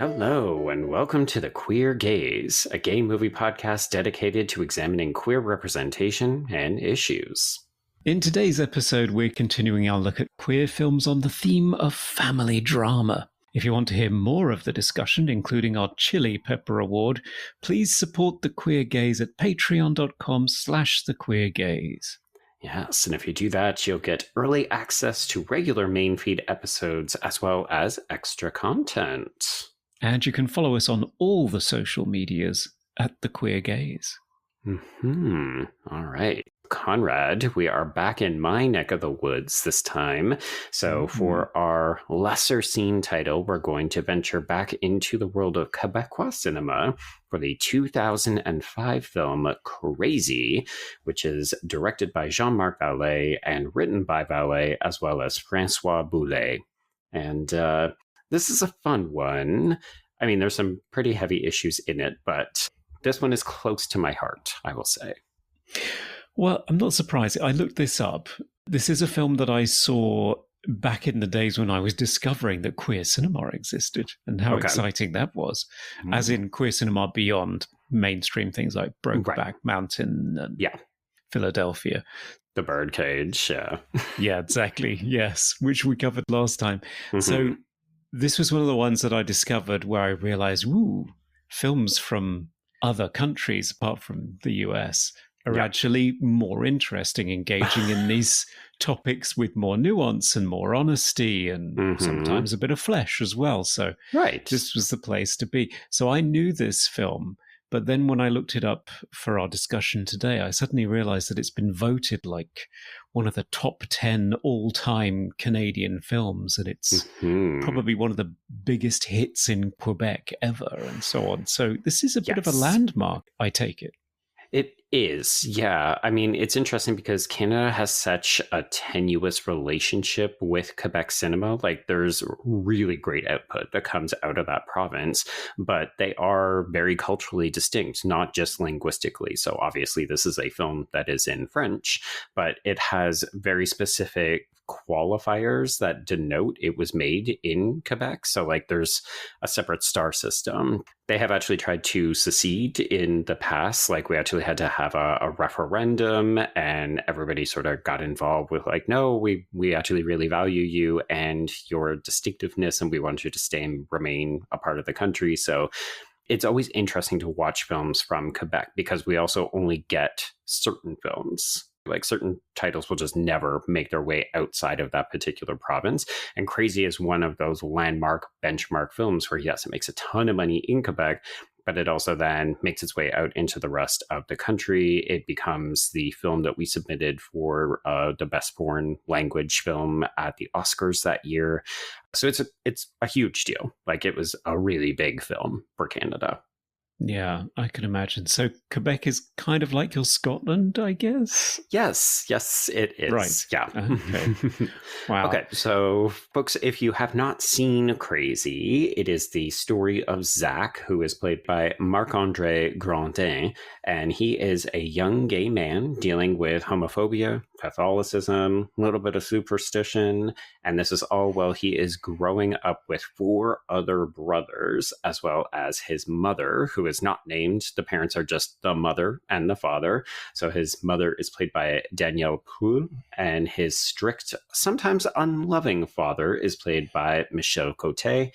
Hello, and welcome to The Queer Gaze, a gay movie podcast dedicated to examining queer representation and issues. In today's episode, we're continuing our look at queer films on the theme of family drama. If you want to hear more of the discussion, including our Chili Pepper Award, please support The Queer Gaze at patreon.com/thequeergaze. Yes, and if you do that, you'll get early access to regular main feed episodes as well as extra content. And you can follow us on all the social medias at The Queer Gaze. All right. Conrad, we are back in my neck of the woods this time. So for our lesser seen title, we're going to venture back into the world of Quebecois cinema for the 2005 film C.R.A.Z.Y, which is directed by Jean-Marc Vallée and written by Vallée as well as François Boulet. And this is a fun one. I mean, there's some pretty heavy issues in it, but this one is close to my heart, I will say. Well, I'm not surprised. I looked this up. This is a film that I saw back in the days when I was discovering that queer cinema existed and how exciting that was. As in queer cinema beyond mainstream things like Brokeback Mountain and Philadelphia. The Birdcage, yeah. Yeah, exactly. Yes, which we covered last time. So this was one of the ones that I discovered where I realized, films from other countries apart from the US are actually more interesting, engaging in these topics with more nuance and more honesty and sometimes a bit of flesh as well. So this was the place to be. So I knew this film, but then when I looked it up for our discussion today, I suddenly realized that it's been voted like one of the top 10 all-time Canadian films, and it's probably one of the biggest hits in Quebec ever, and so on. So this is a bit of a landmark, I take it. It is, yeah. I mean, it's interesting because Canada has such a tenuous relationship with Quebec cinema. Like, there's really great output that comes out of that province, but they are very culturally distinct, not just linguistically. So obviously, this is a film that is in French, but it has very specific qualifiers that denote it was made in Quebec. So like there's a separate star system. They have actually tried to secede in the past. Like we actually had to have a referendum and everybody sort of got involved with like, no, we actually really value you and your distinctiveness and we want you to stay and remain a part of the country. So it's always interesting to watch films from Quebec because we also only get certain films. Like certain titles will just never make their way outside of that particular province. And C.R.A.Z.Y is one of those landmark benchmark films where, yes, it makes a ton of money in Quebec, but it also then makes its way out into the rest of the country. It becomes the film that we submitted for the Best Foreign Language film at the Oscars that year. So it's a huge deal. Like it was a really big film for Canada. Yeah, I can imagine. So Quebec is kind of like your Scotland, I guess? Yes, it is. Right. Yeah. Okay. Wow. Okay, so folks, if you have not seen C.R.A.Z.Y, it is the story of Zach, who is played by Marc-André Grandin, and he is a young gay man dealing with homophobia, Catholicism, a little bit of superstition, and this is all while he is growing up with 4 other brothers, as well as his mother, who is not named. The parents are just the mother and the father. So his mother is played by Danielle Proulx, and his strict, sometimes unloving father is played by Michel Côté.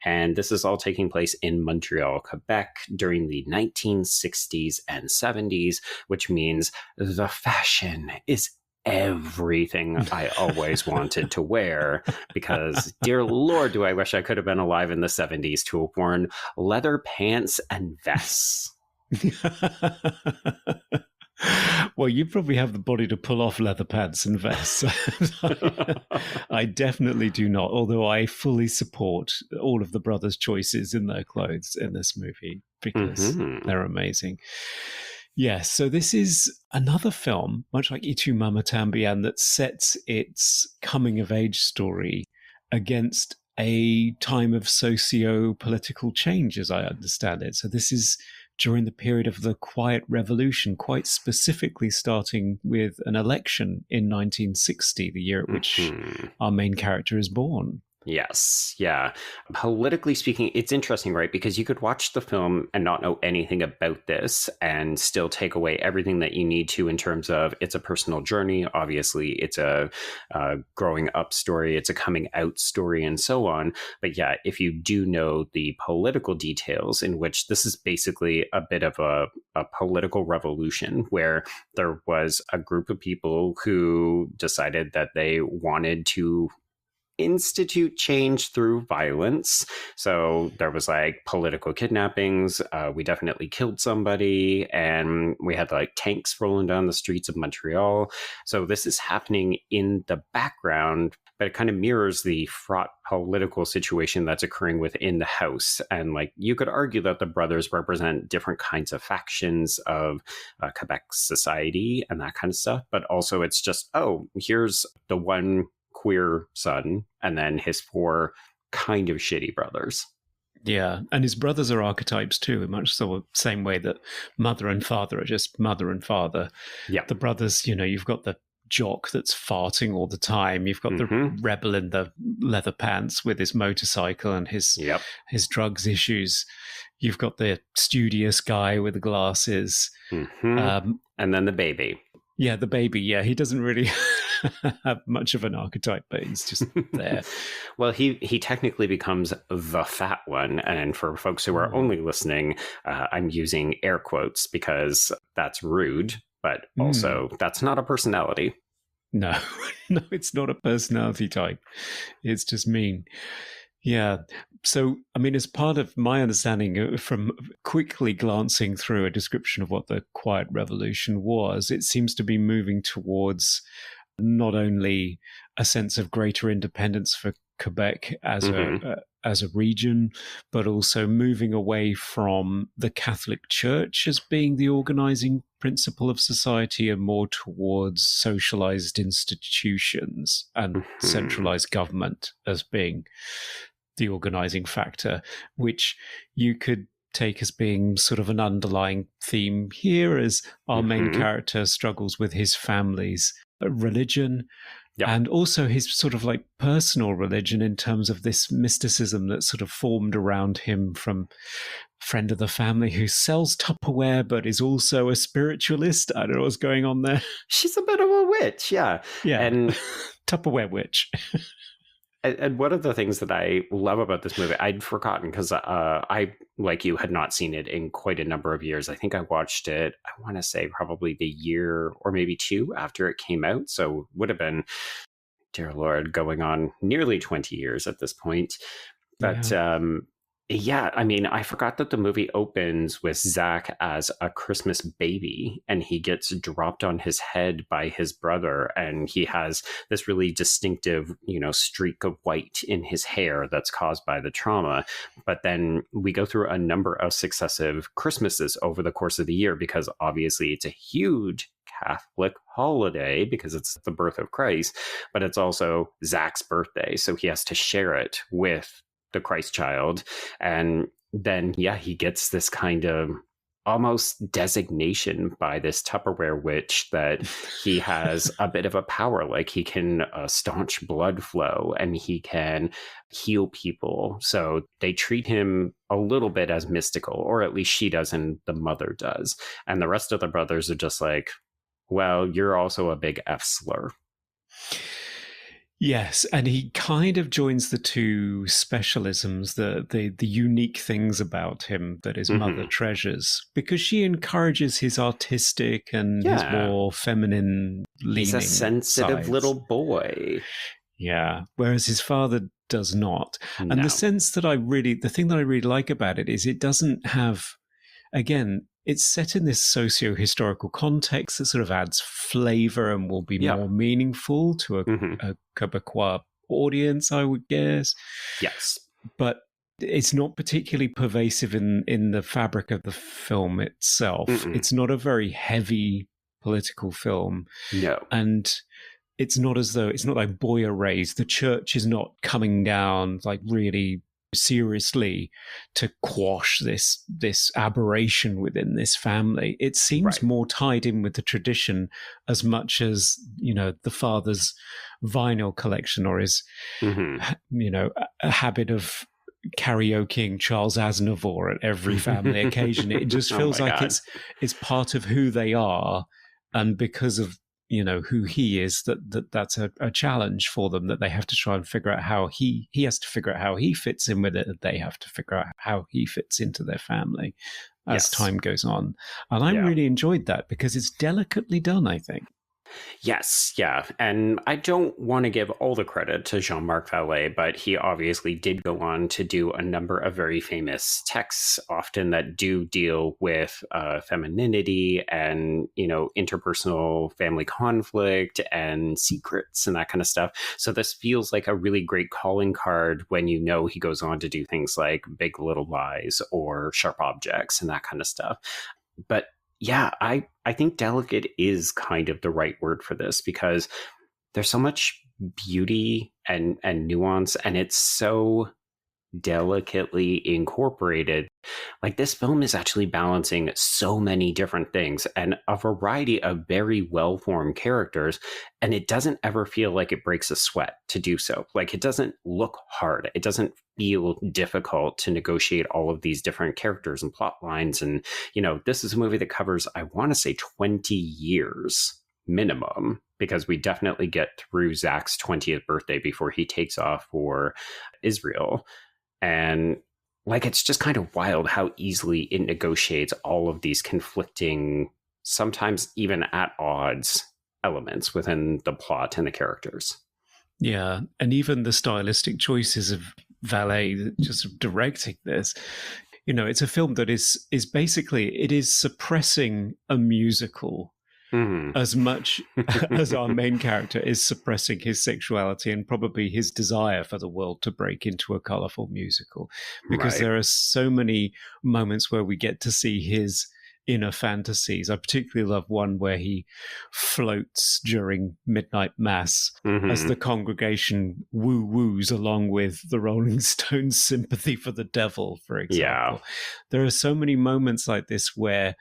And this is all taking place in Montreal, Quebec during the 1960s and 70s, which means the fashion is everything I always wanted to wear, because dear Lord, do I wish I could have been alive in the 70s to have worn leather pants and vests. Well, you probably have the body to pull off leather pants and vests. I definitely do not, although I fully support all of the brothers' choices in their clothes in this movie because they're amazing. Yes, so this is another film, much like Itu Mama Tambien, that sets its coming-of-age story against a time of socio-political change, as I understand it. So this is during the period of the Quiet Revolution, quite specifically starting with an election in 1960, the year at which our main character is born. Yes. Yeah. Politically speaking, it's interesting, right? Because you could watch the film and not know anything about this and still take away everything that you need to in terms of it's a personal journey. Obviously, it's a growing up story, it's a coming out story, and so on. But yeah, if you do know the political details, in which this is basically a bit of a political revolution where there was a group of people who decided that they wanted to institute change through violence. So there was like political kidnappings. We definitely killed somebody, and we had like tanks rolling down the streets of Montreal. So this is happening in the background, but it kind of mirrors the fraught political situation that's occurring within the house. And like you could argue that the brothers represent different kinds of factions of Quebec society and that kind of stuff. But also it's just, oh, here's the one queer son and then his four kind of shitty brothers. Yeah, and his brothers are archetypes too, in much the same way that mother and father are just mother and father. Yeah. The brothers, you've got the jock that's farting all the time. You've got the rebel in the leather pants with his motorcycle and his drugs issues. You've got the studious guy with the glasses. And then the baby. Yeah, the baby. Yeah, he doesn't really have much of an archetype, but he's just there. Well, he technically becomes the fat one. And for folks who are only listening, I'm using air quotes because that's rude, but also that's not a personality. No, no, it's not a personality type. It's just mean. Yeah. So, I mean, as part of my understanding from quickly glancing through a description of what the Quiet Revolution was, it seems to be moving towards not only a sense of greater independence for Quebec as a region, but also moving away from the Catholic Church as being the organizing principle of society and more towards socialized institutions and centralized government as being the organizing factor, which you could take as being sort of an underlying theme here as our main character struggles with his family's religion and also his sort of like personal religion in terms of this mysticism that sort of formed around him from friend of the family who sells Tupperware but is also a spiritualist. I don't know what's going on there. She's a bit of a witch, yeah. And Tupperware witch. And one of the things that I love about this movie, I'd forgotten because I, like you, had not seen it in quite a number of years. I think I watched it, I want to say probably the year or maybe two after it came out. So would have been, dear Lord, going on nearly 20 years at this point. But yeah, I mean, I forgot that the movie opens with Zach as a Christmas baby and he gets dropped on his head by his brother. And he has this really distinctive, streak of white in his hair that's caused by the trauma. But then we go through a number of successive Christmases over the course of the year because obviously it's a huge Catholic holiday because it's the birth of Christ, but it's also Zach's birthday. So he has to share it with the Christ child. And then, he gets this kind of almost designation by this Tupperware witch that he has a bit of a power, like he can staunch blood flow and he can heal people. So they treat him a little bit as mystical, or at least she does and the mother does. And the rest of the brothers are just like, well, you're also a big F slur. Yes, and he kind of joins the two specialisms, the unique things about him that his mother treasures, because she encourages his artistic and his more feminine leaning. He's a sensitive little boy. Yeah, whereas his father does not. No. And the thing that I really like about it is it doesn't have, again, it's set in this socio-historical context that sort of adds flavor and will be more meaningful to a Quebecois audience, I would guess. Yes. But it's not particularly pervasive in the fabric of the film itself. It's not a very heavy political film. No. And it's not like Boy Erased. The church is not coming down like really seriously to quash this aberration within this family. It seems Right. more tied in with the tradition as much as, the father's vinyl collection or his, Hmm. a habit of karaokeing Charles Aznavour at every family occasion. It just Oh feels my like God. it's part of who they are, and because of who he is, that's a challenge for them, that they have to try and figure out how he has to figure out how he fits in with it, and they have to figure out how he fits into their family as Yes. time goes on. And I Yeah. really enjoyed that because it's delicately done, I think. Yes, yeah. And I don't want to give all the credit to Jean-Marc Vallée, but he obviously did go on to do a number of very famous texts, often that do deal with femininity and, interpersonal family conflict and secrets and that kind of stuff. So this feels like a really great calling card when he goes on to do things like Big Little Lies or Sharp Objects and that kind of stuff. But yeah, I think delicate is kind of the right word for this, because there's so much beauty and nuance, and it's so delicately incorporated. Like, this film is actually balancing so many different things and a variety of very well-formed characters, and it doesn't ever feel like it breaks a sweat to do so. Like, it doesn't look hard. It doesn't feel difficult to negotiate all of these different characters and plot lines. And, this is a movie that covers, I want to say, 20 years minimum, because we definitely get through Zach's 20th birthday before he takes off for Israel. And like, it's just kind of wild how easily it negotiates all of these conflicting, sometimes even at odds, elements within the plot and the characters. Yeah, and even the stylistic choices of Vallée just directing this. It's a film that is basically, it is suppressing a musical Mm-hmm. as much as our main character is suppressing his sexuality and probably his desire for the world to break into a colorful musical, because Right. there are so many moments where we get to see his inner fantasies. I particularly love one where he floats during midnight mass as Mm-hmm. the congregation woo-woos along with the Rolling Stones' Sympathy for the Devil, for Yeah. example. There are so many moments like this where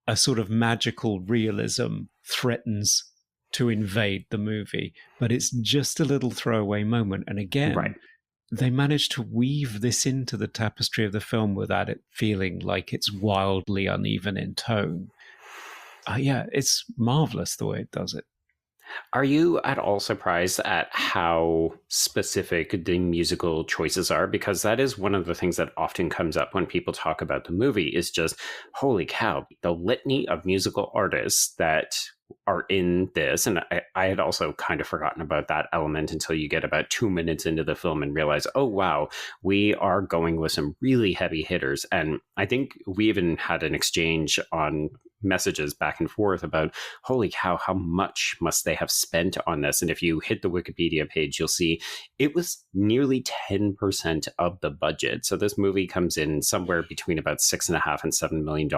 a sort of magical realism threatens to invade the movie, but it's just a little throwaway moment. And Right. again, they managed to weave this into the tapestry of the film without it feeling like it's wildly uneven in tone. Yeah, it's marvelous the way it does it. Are you at all surprised at how specific the musical choices are? Because that is one of the things that often comes up when people talk about the movie, is just, holy cow, the litany of musical artists that are in this. And I had also kind of forgotten about that element until you get about 2 minutes into the film and realize, oh, wow, we are going with some really heavy hitters. And I think we even had an exchange on messages back and forth about, holy cow, how much must they have spent on this? And if you hit the Wikipedia page, you'll see it was nearly 10% of the budget. So this movie comes in somewhere between about $6.5 and $7 million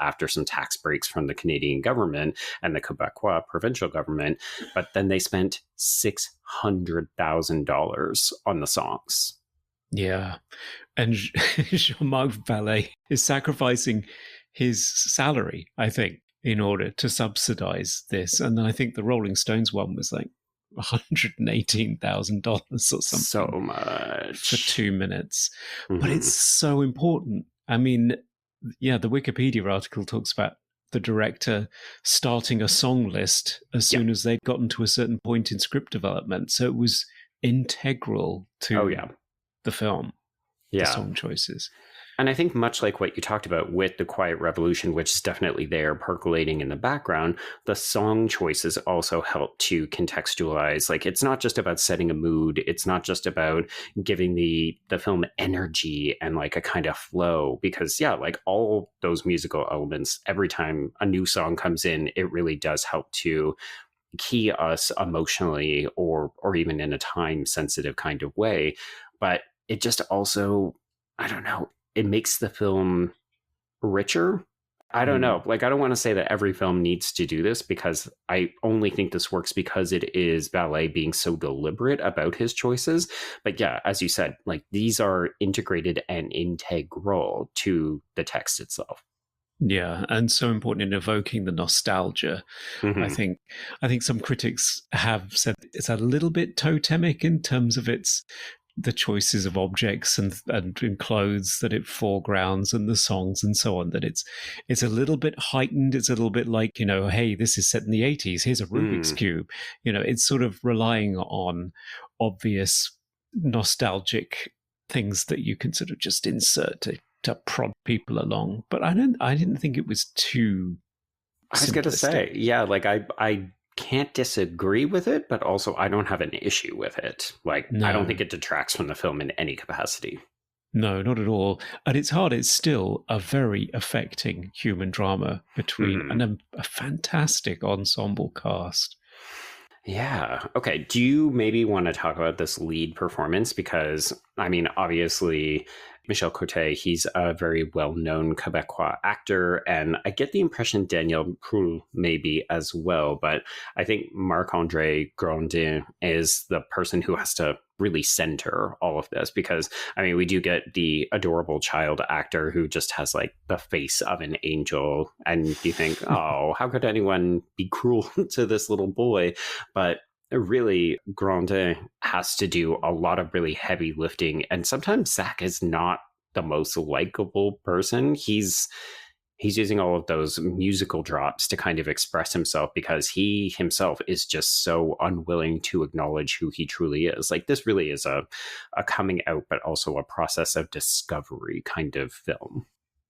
after some tax breaks from the Canadian government and the Quebecois provincial government. But then they spent $600,000 on the songs. Yeah. And Jean-Marc Vallée is sacrificing his salary, I think, in order to subsidize this. And I think the Rolling Stones one was like $118,000 or So something much. for 2 minutes. Mm-hmm. But it's so important. I mean, yeah, the Wikipedia article talks about the director starting a song list as soon as they'd gotten to a certain point in script development. So it was integral to the film, the song choices. And I think much like what you talked about with The Quiet Revolution, which is definitely there percolating in the background, the song choices also help to contextualize. Like, it's not just about setting a mood. It's not just about giving the film energy and like a kind of flow, because like all those musical elements, every time a new song comes in, it really does help to key us emotionally or even in a time sensitive kind of way. But it just also, I don't know, it makes the film richer. I don't know. Like, I don't want to say that every film needs to do this, because I only think this works because it is Vallée being so deliberate about his choices. But yeah, as you said, like, these are integrated and integral to the text itself. Yeah, and so important in evoking the nostalgia. Mm-hmm. I think some critics have said it's a little bit totemic in terms of the choices of objects and in clothes that it foregrounds, and the songs and so on, that it's a little bit heightened. It's a little bit like, hey, this is set in the 80s. Here's a Rubik's Cube. It's sort of relying on obvious nostalgic things that you can sort of just insert to prod people along. But I didn't think it was too I was going to say, yeah, like I can't disagree with it, but also I don't have an issue with it. Like, no. I don't think it detracts from the film in any capacity. No, not at all. And it's hard. It's still a very affecting human drama between and a fantastic ensemble cast. Yeah. Okay. Do you maybe want to talk about this lead performance? Because, I mean, obviously, Michel Cote, he's a very well-known Quebecois actor, and I get the impression Daniel Proulx may be as well, but I think Marc-André Grandin is the person who has to really center all of this, because, I mean, we do get the adorable child actor who just has like the face of an angel, and you think, oh, how could anyone be cruel to this little boy? But really, Grandin has to do a lot of really heavy lifting, and sometimes Zach is not the most likable person. He's using all of those musical drops to kind of express himself, because he himself is just so unwilling to acknowledge who he truly is. Like, this really is a coming out, but also a process of discovery kind of film.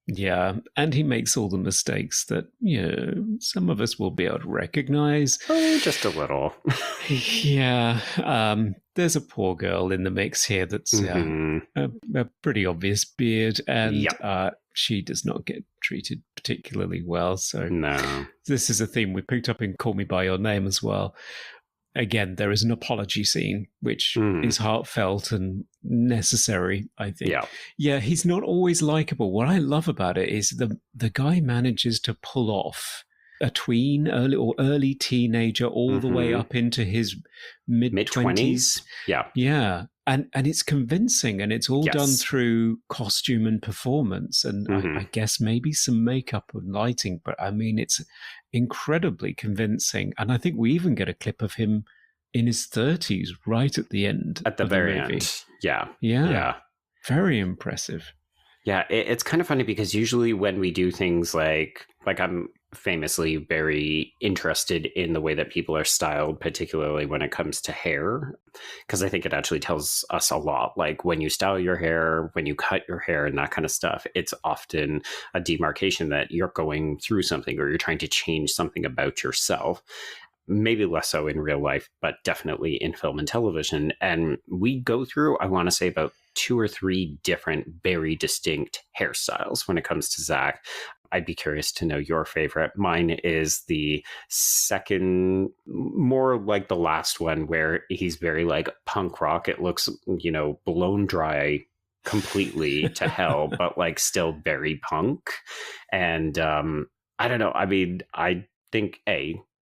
Yeah, and he makes all the mistakes that, some of us will be able to recognize. Oh, just a little. Yeah. There's a poor girl in the mix here that's a pretty obvious beard, and she does not get treated particularly well. So no. This is a theme we picked up in Call Me By Your Name as well. Again, there is an apology scene, which is heartfelt and necessary, I think. Yeah, he's not always likable. What I love about it is the guy manages to pull off a tween, early teenager, all the way up into his mid-20s. Yeah. Yeah. And it's convincing, and it's all done through costume and performance, and I guess maybe some makeup and lighting. But I mean, it's incredibly convincing. And I think we even get a clip of him in his 30s right at the end. At the very end. Yeah. Yeah. Very impressive. Yeah, it's kind of funny, because usually when we do things like I'm famously very interested in the way that people are styled, particularly when it comes to hair, because I think it actually tells us a lot. Like, when you style your hair, when you cut your hair and that kind of stuff, it's often a demarcation that you're going through something, or you're trying to change something about yourself. Maybe less so in real life, but definitely in film and television. And we go through, I want to say, about 2 or 3 different, very distinct hairstyles when it comes to Zach. I'd be curious to know your favorite. Mine is the second, more like the last one, where he's very like punk rock. It looks, blown dry completely to hell, but like still very punk. And I don't know. I mean, I think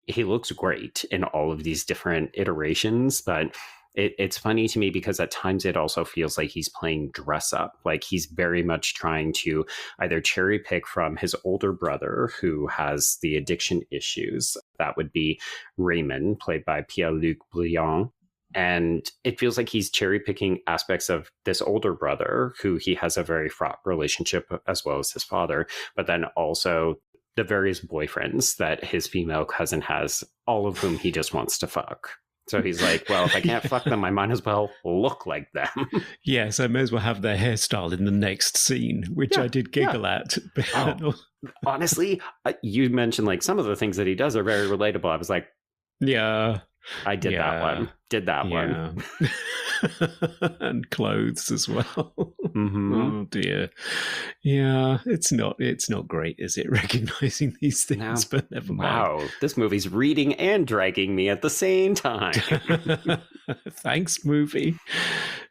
he looks great in all of these different iterations, but it's funny to me because at times it also feels like he's playing dress up. Like, he's very much trying to either cherry pick from his older brother, who has the addiction issues. That would be Raymond, played by Pierre-Luc Briand. And it feels like he's cherry picking aspects of this older brother, who he has a very fraught relationship, as well as his father, but then also the various boyfriends that his female cousin has, all of whom he just wants to fuck. So he's like, well, if I can't fuck them, I might as well look like them. Yes, I may as well have their hairstyle in the next scene, which I did giggle at. Honestly, you mentioned like some of the things that he does are very relatable. I was like, yeah, I did that one. Did that one. And clothes as well. Oh dear. Yeah, it's not great, is it, recognizing these things? No. But never mind. Wow, this movie's reading and dragging me at the same time. Thanks, movie.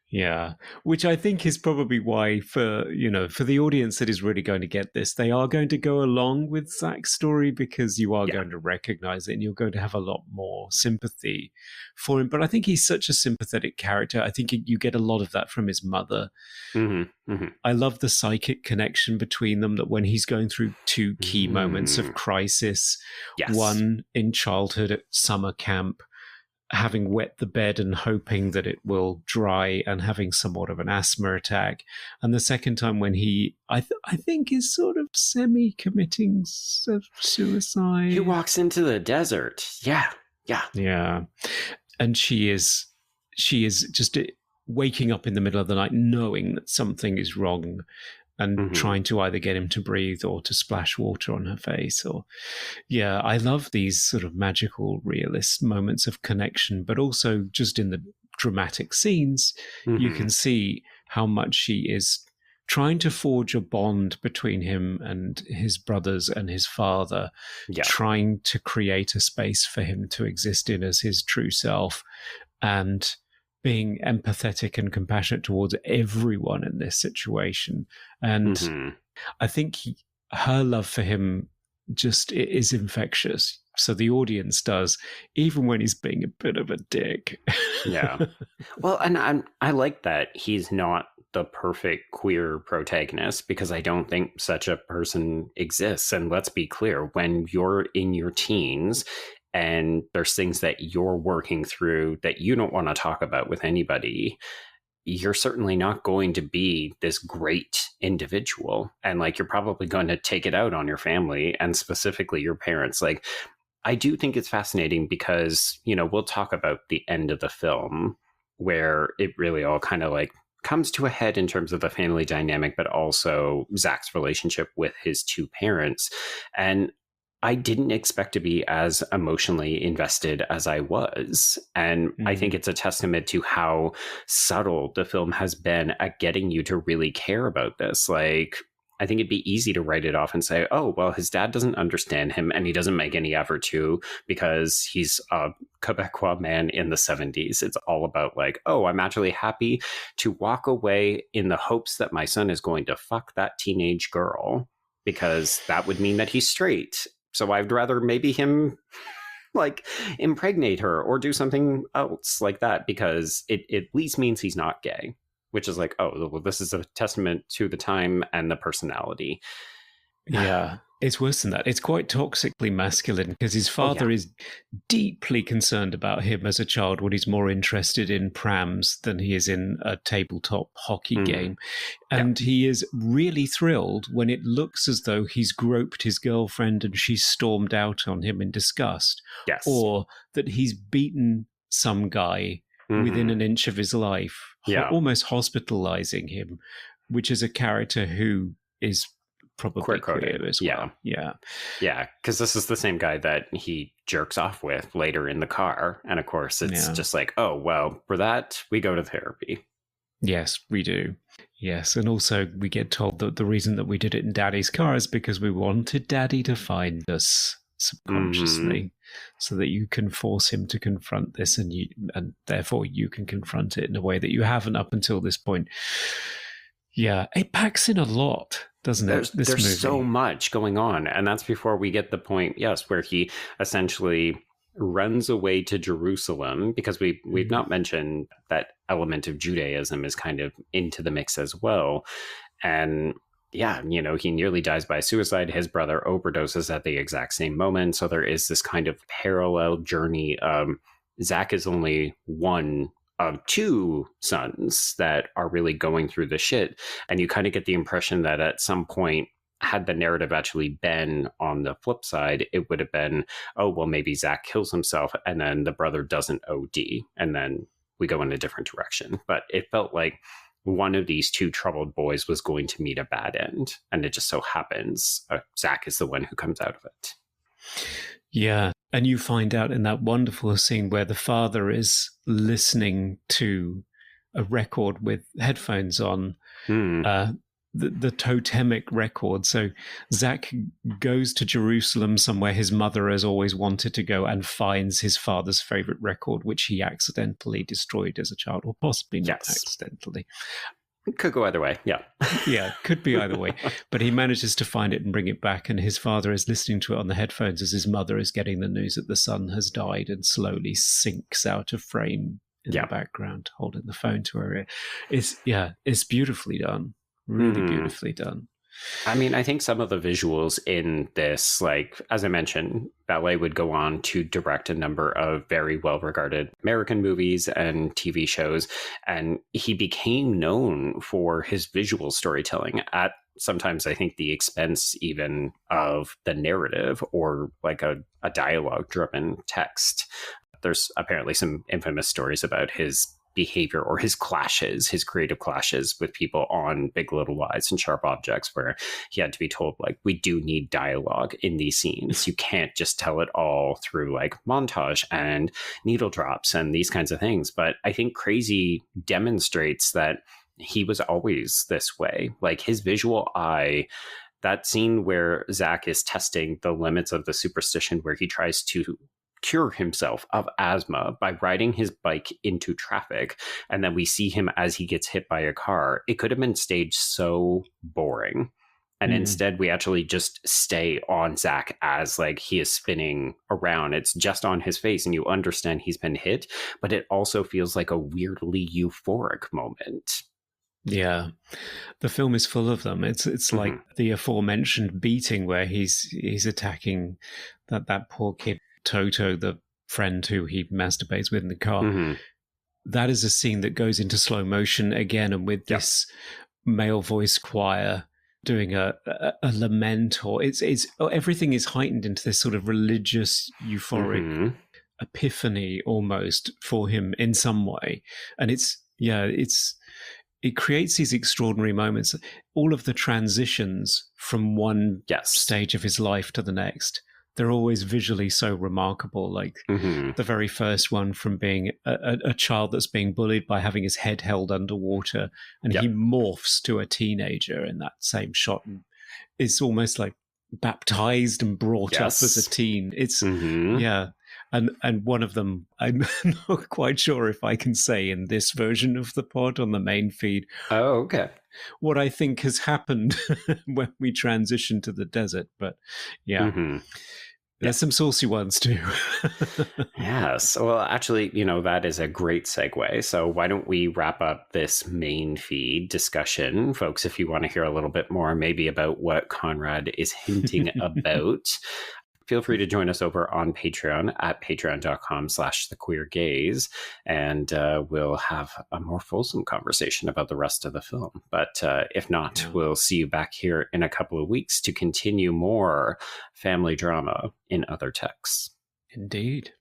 Yeah, which I think is probably why for the audience that is really going to get this, they are going to go along with Zach's story because you are Yeah. going to recognize it and you're going to have a lot more sympathy for him. But I think he's such a sympathetic character. I think you get a lot of that from his mother. I love the psychic connection between them, that when he's going through two key moments of crisis, Yes. one in childhood at summer camp, having wet the bed and hoping that it will dry and having somewhat of an asthma attack. And the second time when he, I think, is sort of semi-committing suicide. He walks into the desert. Yeah. And she is just waking up in the middle of the night knowing that something is wrong and trying to either get him to breathe or to splash water on her face. I love these sort of magical realist moments of connection, but also just in the dramatic scenes, you can see how much she is trying to forge a bond between him and his brothers and his father, trying to create a space for him to exist in as his true self, and being empathetic and compassionate towards everyone in this situation. And I think her love for him just is infectious. So the audience does, even when he's being a bit of a dick. Yeah. Well, and I like that he's not the perfect queer protagonist, because I don't think such a person exists. And let's be clear, when you're in your teens and there's things that you're working through that you don't want to talk about with anybody, you're certainly not going to be this great individual. And like, you're probably going to take it out on your family, and specifically your parents. Like, I do think it's fascinating because, we'll talk about the end of the film where it really all kind of like comes to a head in terms of the family dynamic, but also Zach's relationship with his two parents. And I didn't expect to be as emotionally invested as I was. And I think it's a testament to how subtle the film has been at getting you to really care about this. Like, I think it'd be easy to write it off and say, oh, well, his dad doesn't understand him and he doesn't make any effort to, because he's a Quebecois man in the 70s. It's all about like, oh, I'm actually happy to walk away in the hopes that my son is going to fuck that teenage girl, because that would mean that he's straight. So I'd rather maybe him like impregnate her or do something else like that, because it at least means he's not gay, which is like, oh, well, this is a testament to the time and the personality. Yeah, it's worse than that. It's quite toxically masculine, because his father is deeply concerned about him as a child when he's more interested in prams than he is in a tabletop hockey game. And he is really thrilled when it looks as though he's groped his girlfriend and she's stormed out on him in disgust. Yes. Or that he's beaten some guy within an inch of his life, almost hospitalizing him, which is a character who is probably queer as well. Yeah, because this is the same guy that he jerks off with later in the car. And of course, it's just like, oh, well, for that, we go to therapy. Yes, we do. Yes, and also we get told that the reason that we did it in Daddy's car is because we wanted Daddy to find us subconsciously, so that you can force him to confront this, and therefore you can confront it in a way that you haven't up until this point. Yeah, it packs in a lot, doesn't it? There's so much going on. And that's before we get the point, where he essentially runs away to Jerusalem, because we've not mentioned that element of Judaism is kind of into the mix as well. And he nearly dies by suicide. His brother overdoses at the exact same moment. So there is this kind of parallel journey. Zach is only one of two sons that are really going through the shit. And you kind of get the impression that at some point, had the narrative actually been on the flip side, it would have been, oh, well, maybe Zach kills himself and then the brother doesn't OD. And then we go in a different direction. But it felt like one of these two troubled boys was going to meet a bad end. And it just so happens Zach is the one who comes out of it. Yeah. And you find out in that wonderful scene where the father is listening to a record with headphones on, the totemic record. So Zach goes to Jerusalem, somewhere his mother has always wanted to go, and finds his father's favorite record, which he accidentally destroyed as a child, or possibly not accidentally. It could go either way. Yeah. Yeah, could be either way. But he manages to find it and bring it back. And his father is listening to it on the headphones as his mother is getting the news that the son has died, and slowly sinks out of frame in the background, holding the phone to her ear. It's beautifully done. Really beautifully done. I mean, I think some of the visuals in this, like, as I mentioned, Vallée would go on to direct a number of very well-regarded American movies and TV shows, and he became known for his visual storytelling at sometimes, I think, the expense even of the narrative or like a dialogue-driven text. There's apparently some infamous stories about his behavior or his creative clashes with people on Big Little Lies and Sharp Objects, where he had to be told, like, we do need dialogue in these scenes. You can't just tell it all through like montage and needle drops and these kinds of things. But I think C.R.A.Z.Y demonstrates that he was always this way. Like, his visual eye, that scene where Zach is testing the limits of the superstition, where he tries to cure himself of asthma by riding his bike into traffic, and then we see him as he gets hit by a car. It could have been staged so boring, and instead we actually just stay on Zach as like he is spinning around. It's just on his face and you understand he's been hit, but it also feels like a weirdly euphoric moment. Yeah, the film is full of them. It's like the aforementioned beating where he's attacking that poor kid Toto, the friend who he masturbates with in the car. That is a scene that goes into slow motion again, and with this male voice choir doing a lament, or it's everything is heightened into this sort of religious, euphoric epiphany almost for him in some way, and it creates these extraordinary moments. All of the transitions from one stage of his life to the next, they're always visually so remarkable. Like the very first one, from being a child that's being bullied by having his head held underwater, and he morphs to a teenager in that same shot, and is almost like baptized and brought up as a teen. It's and one of them, I'm not quite sure if I can say in this version of the pod on the main feed. Oh, okay. What I think has happened when we transition to the desert, but there's some saucy ones too. Yes. Well, actually, that is a great segue. So why don't we wrap up this main feed discussion, folks? If you want to hear a little bit more, maybe about what Conrad is hinting about, feel free to join us over on Patreon at patreon.com/thequeergaze, and we'll have a more fulsome conversation about the rest of the film. But if not, we'll see you back here in a couple of weeks to continue more family drama in other texts. Indeed.